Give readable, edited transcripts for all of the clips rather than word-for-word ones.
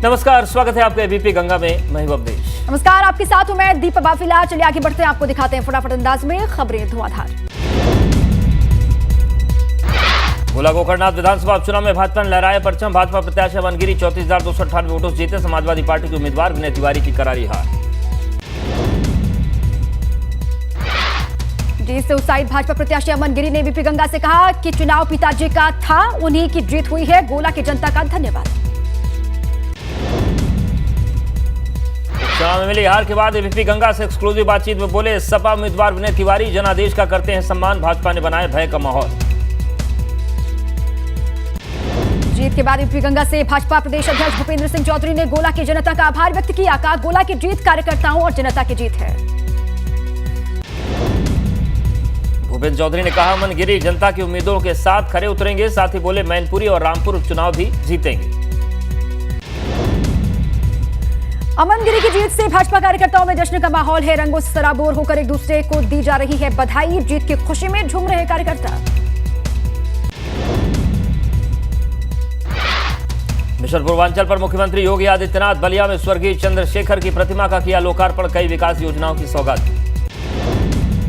नमस्कार, स्वागत है आपका एबीपी गंगा में। मैं हूं अवधेश। नमस्कार, आपके साथ हूं मैं दीपा बाफिला। चलिए आगे बढ़ते हैं, आपको दिखाते हैं फटाफट अंदाज में खबरें धुआंधार। गोला गोकर्णनाथ विधानसभा उपचुनाव में भाजपा ने लहराया परचम। भाजपा प्रत्याशी अमन गिरी 34,298 वोटों से जीते। समाजवादी पार्टी के उम्मीदवार विनय तिवारी की करारी हार। जीत से उत्साहित भाजपा प्रत्याशी अमन गिरी ने एबीपी गंगा से कहा कि चुनाव पिताजी का था, उन्हीं की जीत हुई है। गोला की जनता का धन्यवाद। चुनाव में मिली हार के बाद एबीपी गंगा से एक्सक्लूसिव बातचीत में बोले सपा उम्मीदवार विनय तिवारी, जनादेश का करते हैं सम्मान, भाजपा ने बनाया भय का माहौल। जीत के बाद एबीपी गंगा से भाजपा प्रदेश अध्यक्ष भूपेंद्र सिंह चौधरी ने गोला की जनता का आभार व्यक्त किया। कहा गोला की जीत कार्यकर्ताओं और जनता की जीत है। भूपेंद्र चौधरी ने कहा अमन गिरी जनता की उम्मीदों के साथ खरे उतरेंगे। साथ ही बोले मैनपुरी और रामपुर उपचुनाव भी जीतेंगे। अमन गिरी की जीत से भाजपा कार्यकर्ताओं में जश्न का माहौल है। रंगों से सराबोर होकर एक दूसरे को दी जा रही है बधाई। जीत की खुशी में झूम रहे कार्यकर्ता। मिशन पूर्वांचल पर मुख्यमंत्री योगी आदित्यनाथ बलिया में स्वर्गीय चंद्रशेखर की प्रतिमा का किया लोकार्पण। कई विकास योजनाओं की सौगात।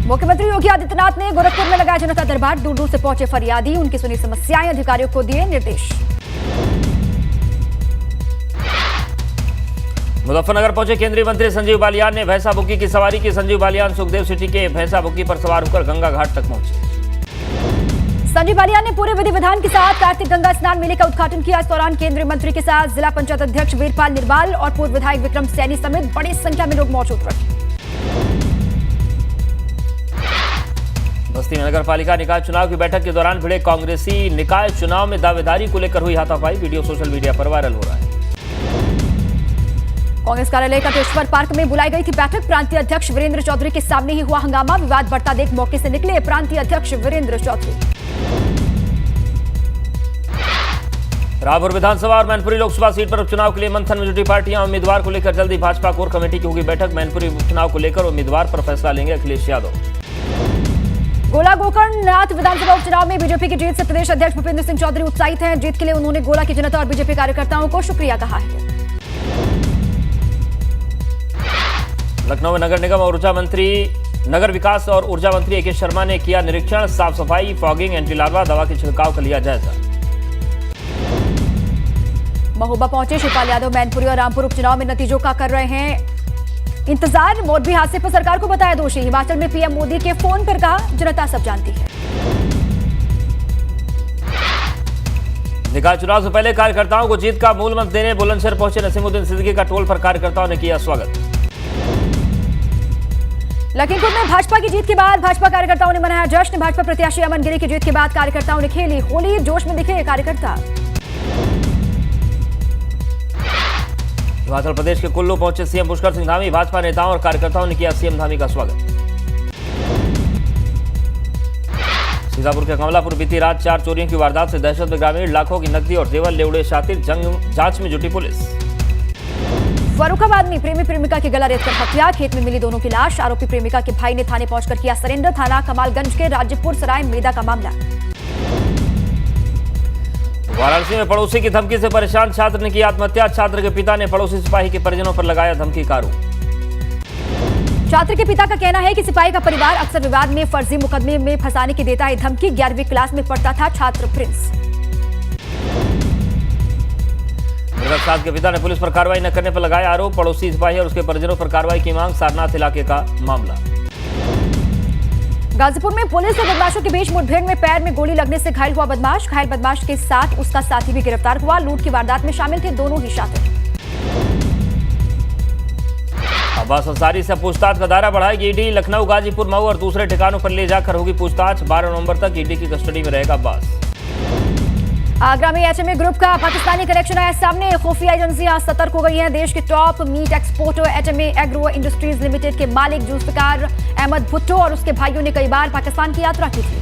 मुख्यमंत्री योगी आदित्यनाथ ने गोरखपुर में लगाया जनता दरबार। दूर दूर से पहुंचे फरियादी, उनकी सुनी समस्याएं, अधिकारियों को दिए निर्देश। मुजफ्फरनगर पहुंचे केंद्रीय मंत्री संजीव बालियान ने भैंसा बुकी की सवारी की। संजीव बालियान सुखदेव सिटी के भैंसा बुकी पर सवार होकर गंगा घाट तक पहुंचे। संजीव बालियान ने पूरे विधि विधान के साथ कार्तिक गंगा स्नान मेले का उद्घाटन किया। इस दौरान केंद्रीय मंत्री के साथ जिला पंचायत अध्यक्ष वीरपाल निर्वाल और पूर्व विधायक विक्रम सैनी समेत बड़ी संख्या में लोग मौजूद रहे। बस्ती में नगर पालिका निकाय चुनाव की बैठक के दौरान भिड़े कांग्रेसी। निकाय चुनाव में दावेदारी को लेकर हुई हाथापाई। वीडियो सोशल मीडिया पर वायरल हो रहा है। कांग्रेस कार्यालय कटेश्वर पार्क में बुलाई गई थी बैठक। प्रांतीय अध्यक्ष वीरेंद्र चौधरी के सामने ही हुआ हंगामा। विवाद बढ़ता देख मौके से निकले प्रांतीय अध्यक्ष वीरेंद्र चौधरी। रायपुर विधानसभा और मैनपुरी लोकसभा सीट पर उपचुनाव के लिए मंथन में जुटी पार्टियां। उम्मीदवार को लेकर जल्दी भाजपा कोर कमेटी की होगी बैठक। मैनपुरी उपचुनाव को लेकर उम्मीदवार पर फैसला लेंगे अखिलेश यादव। गोला गोकर्णनाथ विधानसभा उपचुनाव में बीजेपी की जीत से प्रदेश अध्यक्ष भूपेंद्र सिंह चौधरी उत्साहित हैं। जीत के लिए उन्होंने गोला की जनता और बीजेपी कार्यकर्ताओं को शुक्रिया कहा है। लखनऊ में नगर निगम और ऊर्जा मंत्री नगर विकास और ऊर्जा मंत्री ए के शर्मा ने किया निरीक्षण। साफ सफाई, फॉगिंग, एंटी लार्वा दवा के छिड़काव का लिया जायजा। महोबा पहुंचे शिवपाल यादव। मैनपुरी और रामपुर उपचुनाव में नतीजों का कर रहे हैं इंतजार। मोरबी हादसे पर सरकार को बताया दोषी। हिमाचल में पीएम मोदी के फोन पर कहा जनता सब जानती है। निकाय चुनाव से पहले कार्यकर्ताओं को जीत का मूल मंत्र देने बुलंदशहर पहुंचे नसीमुद्दीन सिद्दीकी का टोल पर कार्यकर्ताओं ने किया स्वागत। लखीमपुर में भाजपा की जीत के बाद भाजपा कार्यकर्ताओं ने मनाया जश्न। भाजपा प्रत्याशी अमन गिरी की जीत के बाद कार्यकर्ताओं ने खेली होली। जोश में दिखे कार्यकर्ता। हिमाचल प्रदेश के कुल्लू पहुंचे सीएम पुष्कर सिंह धामी। भाजपा नेताओं और कार्यकर्ताओं ने किया सीएम धामी का स्वागत। सीतापुर के कमलापुर बीती रात 4 चोरियों की वारदात से दहशत में ग्रामीण। लाखों की नकदी और जेवर ले उड़े शातिर। जांच में जुटी पुलिस। फर्रुखाबाद में प्रेमी प्रेमिका की गला रेतकर हत्या। खेत में मिली दोनों की लाश। आरोपी प्रेमिका के भाई ने थाने पहुंचकर किया सरेंडर। थाना कमालगंज के राज्यपुर सराय मेदा का मामला। वाराणसी में पड़ोसी की धमकी से परेशान छात्र ने की आत्महत्या। छात्र के पिता ने पड़ोसी सिपाही के परिजनों पर लगाया धमकी का आरोप। छात्र के पिता का कहना है कि सिपाही का परिवार अक्सर विवाद में फर्जी मुकदमे में फंसाने की देता है धमकी। 11वीं क्लास में पढ़ता था छात्र प्रिंस। मृतक के पिता ने पुलिस पर कार्रवाई न करने पर लगाया आरोप। पड़ोसी सिपाही और उसके परिजनों पर कार्रवाई की मांग। सारनाथ इलाके का मामला। गाजीपुर में पुलिस और बदमाशों के बीच मुठभेड़ में पैर में गोली लगने से घायल हुआ बदमाश। घायल बदमाश के साथ उसका साथी भी गिरफ्तार हुआ। लूट की वारदात में शामिल थे दोनों ही शातिर। अब्बास अंसारी से पूछताछ का दायरा बढ़ाएगी ईडी। लखनऊ, गाजीपुर, मऊ और दूसरे ठिकानों पर ले जाकर होगी पूछताछ। 12 नवंबर तक ईडी की कस्टडी में रहेगा अब्बास। आगरा में एचएमए ग्रुप का पाकिस्तानी कनेक्शन आया सामने। खुफिया एजेंसियां सतर्क हो गई हैं। देश के top meat exporter HMA agro industries limited के मालिक जुल्फिकार अहमद भुट्टो और उसके भाइयों ने कई बार पाकिस्तान की यात्रा की थी।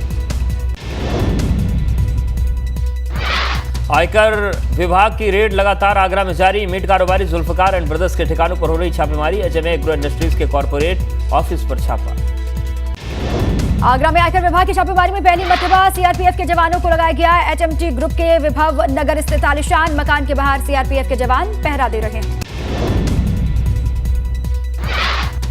आयकर विभाग की रेड लगातार आगरा में जारी। मीट कारोबारी जुल्फिकार एंड ब्रदर्स के ठिकानों पर हो रही छापेमारी। एचएमए एग्रो इंडस्ट्रीज के कॉर्पोरेट ऑफिस पर छापा। आगरा में आयकर विभाग की छापेमारी में पहली मर्तबा सीआरपीएफ के जवानों को लगाया गया। एचएमटी ग्रुप के विभव नगर स्थित आलिशान मकान के बाहर सीआरपीएफ के जवान पहरा दे रहे हैं।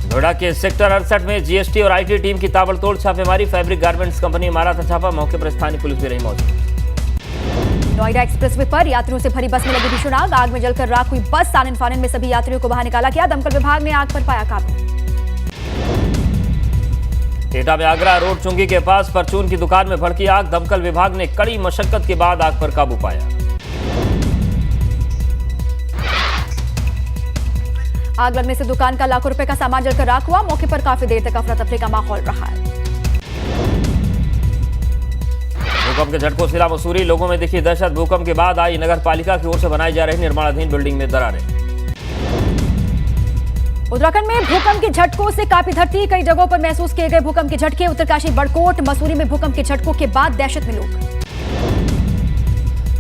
नोएडा के सेक्टर 68 में जीएसटी और आईटी टीम की ताबड़तोड़ छापेमारी। फैब्रिक गारमेंट्स कंपनी मारा था छापा। मौके पर स्थानीय पुलिस भी रही मौजूद। नोएडा एक्सप्रेसवे पर यात्रियों से भरी बस में लगी भीषण आग। आग में जलकर राख हुई बस। सानन फानन में सभी यात्रियों को बाहर निकाला गया। दमकल विभाग ने आग पर पाया काबू। एटा में आगरा रोड चुंगी के पास परचून की दुकान में भड़की आग। दमकल विभाग ने कड़ी मशक्कत के बाद आग पर काबू पाया। आग लगने से दुकान का लाखों रुपए का सामान जलकर राख हुआ। मौके पर काफी देर तक अफरा तफरी का माहौल रहा है। भूकंप के झटकों से हिला मसूरी। लोगों में दिखी दहशत। भूकंप के बाद आई नगर पालिका की ओर से बनाई जा रही निर्माणाधीन बिल्डिंग में दरारें। उत्तराखंड में भूकंप के झटकों से कांपी धरती। कई जगहों पर महसूस किए गए भूकंप के झटके। उत्तरकाशी, बड़कोट, मसूरी में भूकंप के झटकों के बाद दहशत में लोग।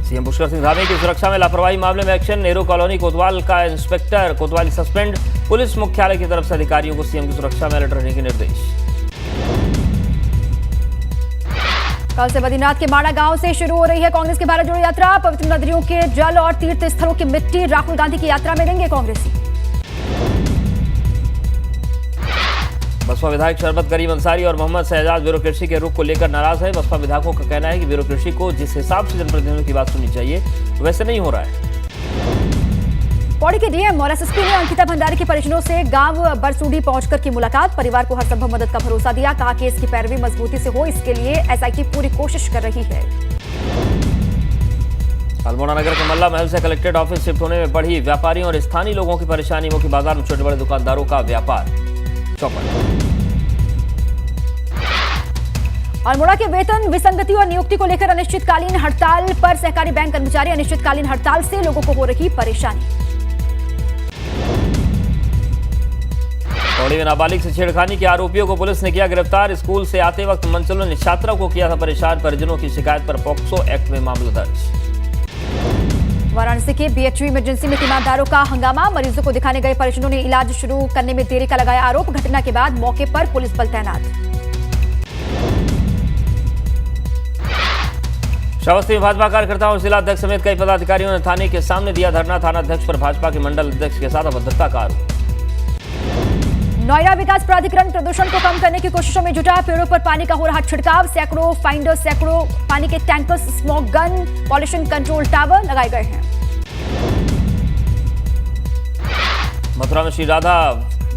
सीएम पुष्कर सिंह धामी की सुरक्षा में लापरवाही मामले में एक्शन। नेहरू कॉलोनी कोतवाल का इंस्पेक्टर कोतवाली सस्पेंड। पुलिस मुख्यालय की तरफ से अधिकारियों को सीएम की सुरक्षा में अलर्ट रहने के निर्देश। कल से बद्रीनाथ के माड़ा गांव से शुरू हो रही है कांग्रेस की भारत जोड़ो यात्रा। पवित्र नदियों के जल और तीर्थ स्थलों की मिट्टी राहुल गांधी की यात्रा में देंगे कांग्रेसी। बसपा विधायक शरबत करीम अंसारी और मोहम्मद शहजाद ब्यूरोक्रेसी के रुख को लेकर नाराज है। बसपा विधायकों का कहना है कि ब्यूरोक्रेसी को जिस हिसाब से जनप्रतिनिधियों की बात सुननी चाहिए वैसे नहीं हो रहा है। पौड़ी के डीएम और एसएसपी ने अंकिता भंडारी के परिजनों से गांव बरसूडी पहुंचकर की मुलाकात। परिवार को हर संभव मदद का भरोसा दिया। कहा कि इसकी पैरवी मजबूती से हो, इसके लिए एसआईटी पूरी कोशिश कर रही है। अल्मोड़ा नगर के मल्ला महल से कलेक्ट्रेट ऑफिस शिफ्ट होने में बढ़ी व्यापारियों और स्थानीय लोगों की परेशानी। मुख्य बाजार में छोटे बड़े दुकानदारों का व्यापार चौपट। अल्मोड़ा के वेतन विसंगति और नियुक्ति को लेकर अनिश्चितकालीन हड़ताल पर सहकारी बैंक कर्मचारी। अनिश्चितकालीन हड़ताल से लोगों को हो रही परेशानी। पौड़ी में नाबालिग से छेड़खानी के आरोपियों को पुलिस ने किया गिरफ्तार। स्कूल से आते वक्त मंचलों ने छात्रा को किया था परेशान। परिजनों की शिकायत पर पॉक्सो एक्ट में मामला दर्ज। वाराणसी के बीएचयू इमरजेंसी में तीमारदारों का हंगामा। मरीजों को दिखाने गए परिजनों ने इलाज शुरू करने में देरी का लगाया आरोप। घटना के बाद मौके पर पुलिस बल तैनात। श्रावस्ती में भाजपा कार्यकर्ताओं और जिला अध्यक्ष समेत कई पदाधिकारियों ने थाने के सामने दिया धरना। थाना अध्यक्ष पर भाजपा के मंडल अध्यक्ष के साथ अभद्रता का आरोप। नोएडा विकास प्राधिकरण प्रदूषण को कम करने की कोशिशों में जुटा। पेड़ों पर पानी का हो रहा छिड़काव। सैकड़ों फाइंडर, सैकड़ों पानी के tankers, smoke gun, pollution control tower लगाए गए हैं। मथुरा में श्री राधा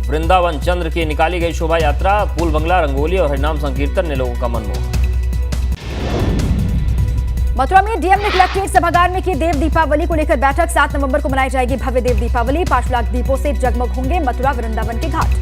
वृंदावन चंद्र की निकाली गई शोभा यात्रा। फूल बंगला, रंगोली और हरिनाम संकीर्तन ने लोगों का मन मोहा। मथुरा में डीएम ने कलेक्ट्रेट सभागार में की देव दीपावली को लेकर बैठक। 7 नवंबर को मनाई जाएगी भव्य देव दीपावली। 5 लाख दीपों से जगमग होंगे मथुरा वृंदावन के घाट।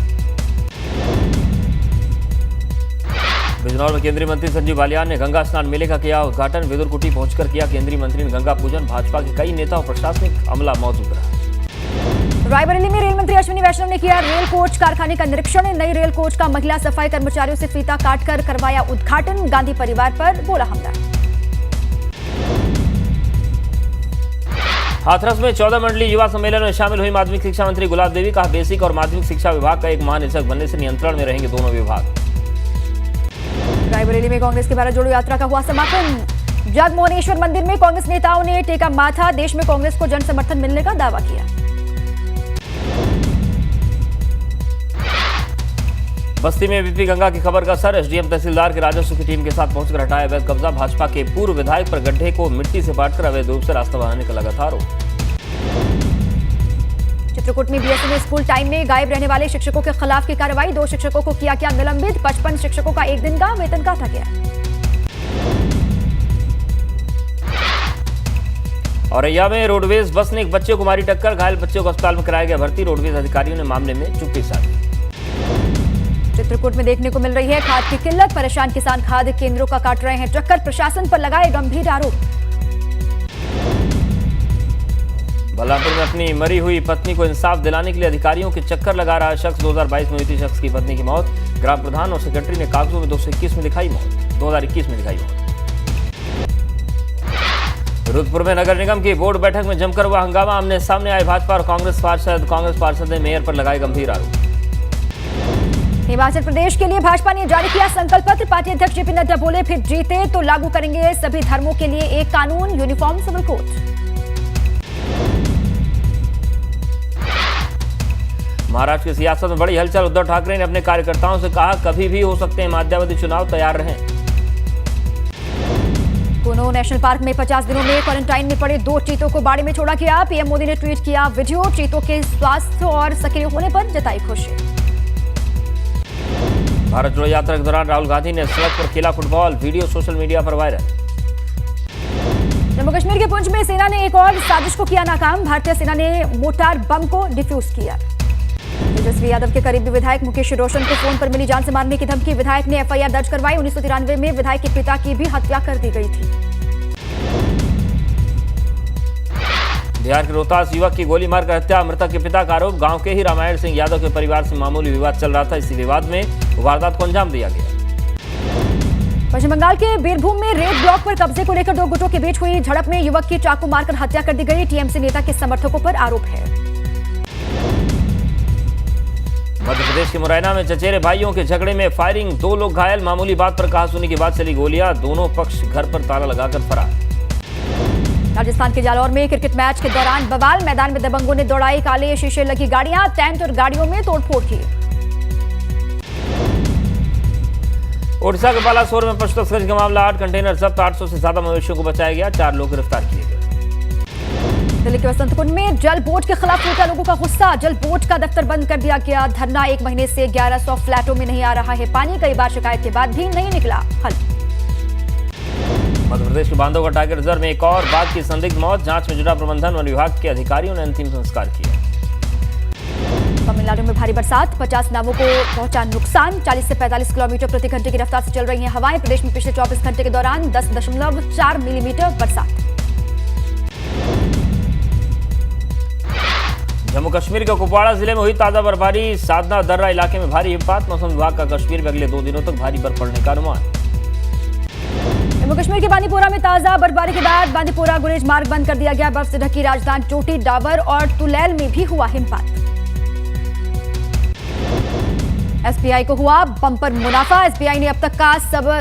बिजनौर में केंद्रीय मंत्री संजीव बालियान ने गंगा स्नान मेले का किया उद्घाटन। विदुर कुटी पहुंचकर किया केंद्रीय मंत्री ने गंगा पूजन। भाजपा के कई नेता और प्रशासनिक अमला मौजूद रहा। रायबरेली में रेल मंत्री अश्विनी वैष्णव ने किया रेल कोच कारखाने का निरीक्षण। नई रेल कोच का महिला सफाई कर्मचारियों से फीता काटकर करवाया उद्घाटन। गांधी परिवार पर बोला हमला। हाथरस में 14 मंडलीय युवा सम्मेलन में शामिल हुई माध्यमिक शिक्षा मंत्री गुलाब देवी। कहा बेसिक और माध्यमिक शिक्षा विभाग का एक महानिदेशक बनने से नियंत्रण में रहेंगे दोनों विभाग। रायबरेली में कांग्रेस की भारत जोड़ो यात्रा का हुआ समापन। जगमोहनेश्वर मंदिर में कांग्रेस नेताओं ने टेका माथा। देश में कांग्रेस को जन समर्थन मिलने का दावा किया। बस्ती में बीपी गंगा की खबर का असर। एसडीएम तहसीलदार के राजस्व की टीम के साथ पहुंचकर हटाया अवैध कब्जा। भाजपा के पूर्व विधायक पर गड्ढे को मिट्टी से बांटकर अवैध रूप से रास्ता बनाने का लगा था आरोप। चित्रकूट में बीएसएनएल स्कूल टाइम में गायब रहने वाले शिक्षकों के खिलाफ की कार्रवाई। 2 शिक्षकों को किया गया निलंबित। 55 शिक्षकों का 1 दिन का वेतन काटा गया। औरैया में रोडवेज बस ने एक बच्चे को मारी टक्कर। घायल बच्चे को अस्पताल में कराया गया भर्ती। रोडवेज अधिकारियों ने मामले में चुप्पी साधी। चित्रकूट में देखने को मिल रही है खाद की किल्लत। परेशान किसान खाद केंद्रों का काट रहे हैं चक्कर। प्रशासन पर लगाए गंभीर आरोप। बलरामपुर में अपनी मरी हुई पत्नी को इंसाफ दिलाने के लिए अधिकारियों के चक्कर लगा रहा शख्स। 2022 में हुई थी शख्स की पत्नी की मौत। ग्राम प्रधान और सेक्रेटरी ने कागजों में 2021 में दिखाई मौत। 2021 में दिखाई मौत। रुद्रपुर में नगर निगम की बोर्ड बैठक में जमकर हुआ हंगामा। आमने सामने आए भाजपा और कांग्रेस पार्षद। कांग्रेस पार्षद ने मेयर पर लगाए गंभीर आरोप। हिमाचल प्रदेश के लिए भाजपा ने जारी किया संकल्प पत्र। पार्टी अध्यक्ष जेपी नड्डा बोले, फिर जीते तो लागू करेंगे सभी धर्मों के लिए एक कानून, यूनिफॉर्म सिविल कोड। महाराष्ट्र की सियासत में बड़ी हलचल। उद्धव ठाकरे ने अपने कार्यकर्ताओं से कहा, कभी भी हो सकते हैं मध्यावधि चुनाव, तैयार रहें। कुनो नेशनल पार्क में 50 दिनों में क्वारंटाइन में पड़े 2 चीतों को बाड़े में छोड़ा गया। पीएम मोदी ने ट्वीट किया वीडियो। चीतों के स्वास्थ्य और सक्रिय होने पर जताई खुशी। भारत जोड़ो यात्रा के दौरान राहुल गांधी ने सड़क पर खेला फुटबॉल, वीडियो सोशल मीडिया पर वायरल। जम्मू कश्मीर के पुंछ में सेना ने एक और साजिश को किया नाकाम। भारतीय सेना ने मोर्टार बम को डिफ्यूज किया। तेजस्वी यादव के करीबी विधायक मुकेश रोशन को फोन पर मिली जान से मारने की धमकी। विधायक ने एफआईआर दर्ज करवाई। 1993 में विधायक के पिता की भी हत्या कर दी गई थी। बिहार के रोहतास युवक की गोली मारकर हत्या, मृतक के पिता का आरोप। गांव के ही रामायण सिंह यादव के परिवार से मामूली विवाद चल रहा था। इसी विवाद में वारदात को अंजाम दिया गया। पश्चिम बंगाल के बीरभूम में रेड ब्लॉक पर कब्जे को लेकर 2 गुटों के बीच हुई झड़प में युवक की चाकू मारकर हत्या कर दी गई। टीएमसी नेता के समर्थकों पर आरोप है। मध्य प्रदेश के मुरैना में चचेरे भाइयों के झगड़े में फायरिंग, 2 लोग घायल। मामूली बात पर कहासुनी के बाद चली गोलियां, दोनों पक्ष घर पर ताला लगाकर फरार। राजस्थान के जालौर में क्रिकेट मैच के दौरान बवाल। मैदान में दबंगों ने दौड़ाई काले शीशे लगी गाड़ियां, टेंट और गाड़ियों में तोड़फोड़ की। ओडिशा के बालासोर में पशु तस्करी का मामला, 8 कंटेनर जब्त, 800 से ज्यादा मवेशियों को बचाया गया, 4 लोग गिरफ्तार किए गए। दिल्ली के वसंत कुंज में जल बोर्ड के खिलाफ टूटा लोगों का गुस्सा। जल बोर्ड का दफ्तर बंद कर दिया गया। धरना, 1 महीने से 1100 फ्लैटों में नहीं आ रहा है पानी। कई बार शिकायत के बाद भी नहीं निकला हल। मध्य प्रदेश के बांधवगढ़ टाइगर रिजर्व में एक और बाघ की संदिग्ध मौत। जांच में जुटा प्रबंधन वन विभाग के अधिकारियों ने अंतिम संस्कार किया। तमिलनाडु में भारी बरसात, 50 नावों को पहुंचा नुकसान। 40 से 45 किलोमीटर प्रति घंटे की रफ्तार से चल रही हैं हवाएं। प्रदेश में पिछले 24 घंटे के दौरान 10.4 मिलीमीटर बरसात। जम्मू कश्मीर के कुपवाड़ा जिले में हुई ताजा बर्फबारी। साधना दर्रा इलाके में भारी हिमपात। मौसम विभाग का कश्मीर में अगले 2 दिनों तक भारी बर्फ पड़ने का अनुमान। जम्मू कश्मीर के बांदीपोरा में ताजा बर्फबारी के बाद बांदीपोरा गुरेज मार्ग बंद कर दिया गया। बर्फ से ढकी राजधानी चोटी, डाबर और तुलैल में भी हुआ हिमपात। एसबीआई को हुआ बम्पर मुनाफा। एसबीआई ने अब तक का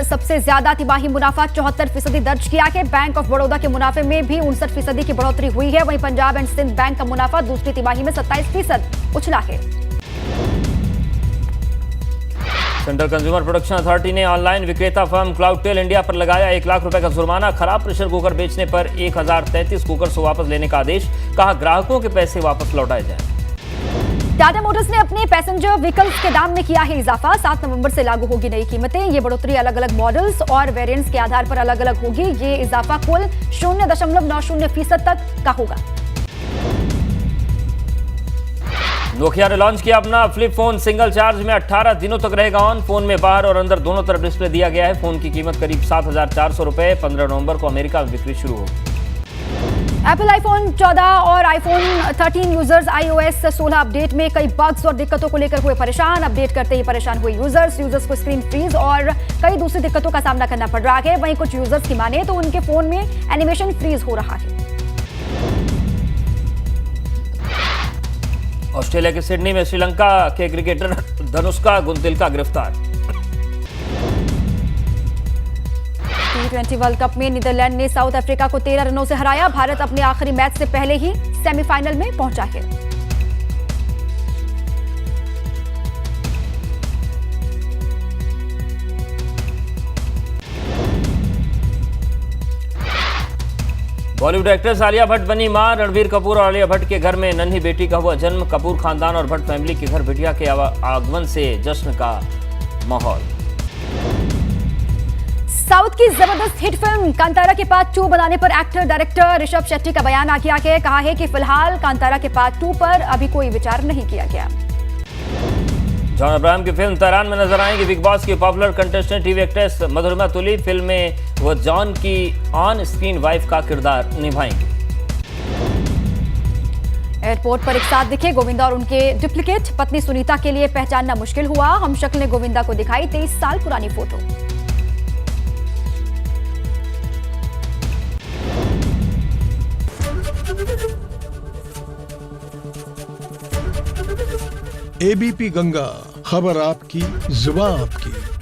सबसे ज्यादा तिमाही मुनाफा 74% दर्ज किया है। बैंक ऑफ बड़ौदा के मुनाफे में भी 59% की बढ़ोतरी हुई है। वहीं पंजाब एंड सिंध बैंक का मुनाफा दूसरी तिमाही में 27% उछला है। सेंट्रल कंज्यूमर प्रोटेक्शन अथॉरिटी ने ऑनलाइन विक्रेता फर्म क्लाउडटेल इंडिया पर लगाया 1 लाख रुपए का जुर्माना। खराब प्रेशर कुकर बेचने पर 1033 कुकर से वापस लेने का आदेश। कहा, ग्राहकों के पैसे वापस लौटाए जाएं। टाटा मोटर्स ने अपने पैसेंजर व्हीकल्स के दाम में किया है इजाफा। 7 नवंबर से लागू होगी नई कीमतें। ये बढ़ोतरी अलग अलग मॉडल्स और वेरिएंट्स के आधार पर अलग अलग होगी। ये इजाफा कुल 0.90% तक का होगा। नोकिया ने लॉन्च किया अपना फ्लिप फोन। सिंगल चार्ज में 18 दिनों तक रहेगा ऑन। फोन में बाहर और अंदर दोनों तरफ डिस्प्ले दिया गया है। फोन की कीमत करीब 7,400 रुपए। 15 नवंबर को अमेरिका में बिक्री शुरू होगी। एप्पल आईफोन 14 और आईफोन 13 यूजर्स iOS 16 अपडेट में कई बग्स और दिक्कतों को लेकर हुए परेशान। अपडेट करते ही परेशान हुए यूजर्स को स्क्रीन फ्रीज और कई दूसरी दिक्कतों का सामना करना पड़ रहा है। वहीं कुछ यूजर्स की माने तो उनके फोन में एनिमेशन फ्रीज हो रहा है। ऑस्ट्रेलिया के सिडनी में श्रीलंका के क्रिकेटर धनुष्का गुंतिलका गिरफ्तार। T20 वर्ल्ड कप में नीदरलैंड ने साउथ अफ्रीका को 13 रनों से हराया। भारत अपने आखिरी मैच से पहले ही सेमीफाइनल में पहुंचा है। बॉलीवुड एक्ट्रेस आलिया भट्ट बनी मां। रणबीर कपूर और आलिया भट्ट के घर में नन्ही बेटी का हुआ जन्म। कपूर खानदान और भट्ट फैमिली के घर बिटिया के आगमन से जश्न का माहौल। साउथ की जबरदस्त हिट फिल्म कांतारा के पार्ट 2 बनाने पर एक्टर डायरेक्टर ऋषभ शेट्टी का बयान आ गया है। कहा है कि फिलहाल कांतारा के पार्ट 2 पर अभी कोई विचार नहीं किया गया। जॉन अब्राहम की फिल्म तेहरान में नजर आएंगी बिग बॉस की पॉपुलर कंटेस्टेंट टीवी एक्ट्रेस मधुरिमा तुली। फिल्म में वो जॉन की ऑन स्क्रीन वाइफ का किरदार निभाएंगी। एयरपोर्ट पर एक साथ दिखे गोविंदा और उनके डुप्लीकेट पत्नी सुनीता के लिए पहचानना मुश्किल हुआ। हम शक्ल ने गोविंदा को दिखाई 23 साल पुरानी फोटो। एबीपी गंगा, खबर आपकी, जुबान आपकी।